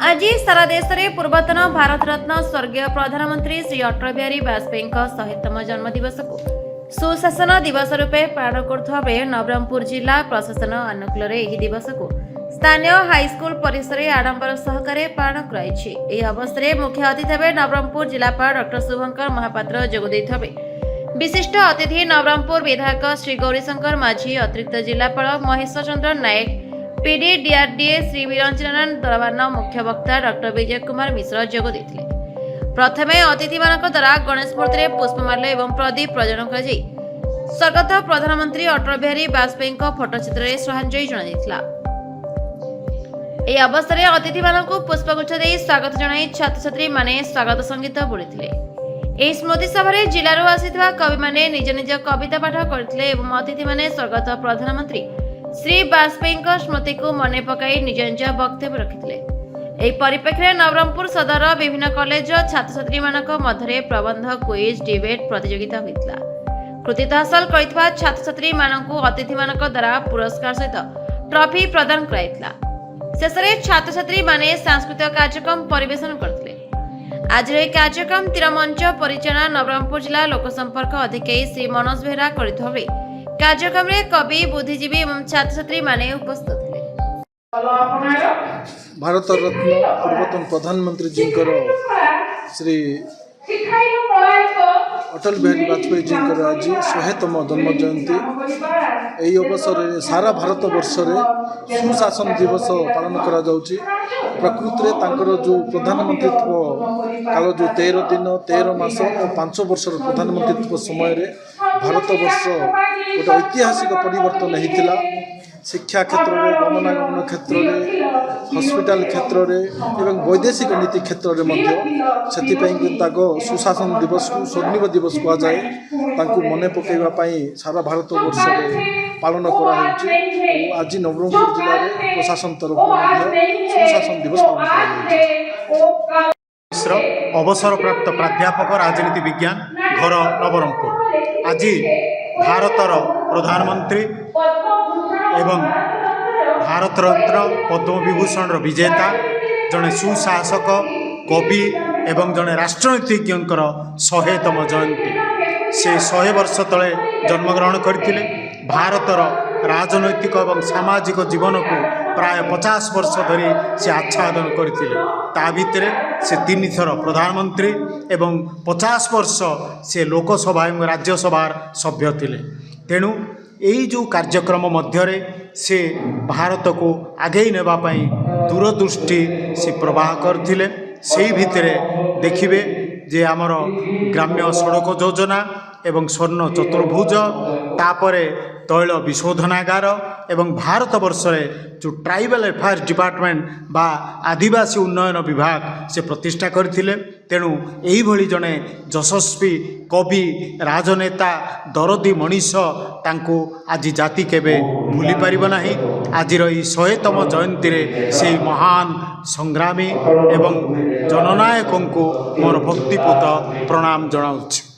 आज सारा देश में पूर्वतन भारत रत्न स्वर्गीय प्रधानमंत्री श्री अटल बिहारी वाजपेयी 100तम जन्मदिवस को सुशासन दिवस रूपे पालन करुवा बेले नवरंगपुर जिला प्रशासन अनुकूल दिवस को स्थानीय हाईस्कूल परिसर में आडंबर सहकारे पालन कर अवसर में मुख्य अतिथि भाव नवरंगपुर जिलापाल डॉ शुभंकर महापात्र जोगदे विशिष्ट अतिथि नवरंगपुर विधायक श्री गौरीशंकर माझी अतिरिक्त जिलापाल महेश चंद्र नायक पीडी डीआरडीए श्री विरंजन दरबार मुख्य वक्ता डॉ विजय कुमार मिश्र जोगदे प्रथमे अतिथि मानक द्वारा गणेश मूर्ति पुष्पमाल्य और प्रदीप प्रज्वलन कर स्वर्गत प्रधानमंत्री अटल बिहारी वाजपेयी फोटोचित्र में श्रद्धांजलि जणाइथिला। यह अवसर में अतिथि मानक पुष्पगुच्छ दे स्वागत जणाई छात्र छात्री माने स्वागत संगीत बोलिथिले। एही स्मृति सभा जिलू आसीथिबा कवि माने निज निज कविता पाठ करथिले एवं अतिथि माने स्वर्गत प्रधानमंत्री श्री वाजपेयी स्मृति को मन पकाई निज निज वक्तव्य रखिथिले। एही परिप्रेक्षी में नवरंगपुर सदर विभिन्न कॉलेज छात्र छात्री मानक मध्य प्रबंध क्विज डिबेट प्रतियोगिता होइतिला। कृतित्व हासिल करथिबा छात्र छात्री मानक अतिथि मानक द्वारा पुरस्कार सहित ट्रॉफी प्रदान कराइतिला। शेष में छात्र छात्री माने सांस्कृतिक कार्यक्रम परिवेशन करथिले। आज कार्यक्रम तीरमंच परिचालना नवरंगपुर जिला लोकसंपर्क अधिकारी श्री मनोज बेहरा करथिबा कार्यक्रम में कवि बुद्धिजीवी और छात्र छात्री माने उपस्थित थे। भारत रत्न पूर्वतन प्रधानमंत्री जी श्री अटल बिहारी वाजपेयी जी आज 100तम जन्म जयंती यही अवसर में सारा भारत वर्ष में सुशासन दिवस पालन करा जाउची। प्रकृति में तांकर जो प्रधानमंत्रीत्व काल जो 13 दिन 13 मास और 5 वर्ष प्रधानमंत्रीत्व समय रे भारत वर्ष गोटे ऐतिहासिक परिवर्तन होता। शिक्षा क्षेत्र में गमनागमन क्षेत्र में हॉस्पिटल क्षेत्र में वैदेशिक नीति क्षेत्र में सुशासन दिवस को स्वर्णिम दिवस कहुए मन पकड़ाई सारा भारत वर्ष में पालन कर आज नवरंगपुर जिले में प्रशासन तरफ सुशासन दिवस पालन अवसर प्राप्त प्राध्यापक राजनीति विज्ञान घर नवरंगपुर आज भारतर प्रधानमंत्री एवं भारत रत्न पद्म विभूषण विजेता जड़े सुशासक कवि एवं जड़े राष्ट्रनीतिज्ञ 100तम जयंती से 100 वर्ष तले जन्मग्रहण करथिले। भारतर राजनैतिक और सामाजिक जीवन को प्राय 50 वर्ष धरी से आच्छादन करथिले। ता भितर से 3 थर प्रधानमंत्री एवं 50 वर्ष से लोकसभा और राज्यसभा सभ्य थिले। तेणु यही जो कार्यक्रम मध्य से भारत को आगे नेबाई दूरदृष्टि से प्रवाह करथिले। से भितर देखिए जे आमर ग्राम्य सड़क योजना एवं स्वर्ण चतुर्भुज तापरे तैल विशोधनागार एवं भारत वर्ष जो ट्राइबल अफेयर्स डिपार्टमेंट बा आदिवासी उन्नयन विभाग से प्रतिष्ठा करथिले। तेणु यही भली जड़े यशस्वी कवि राजनेता दरदी मनीष तांको आज जाति केबे भूली पारिबो नाही। आज 100तम जयंती रे से महान संग्रामी एवं जननायकों को मोर भक्तिपूत प्रणाम जनाउछि।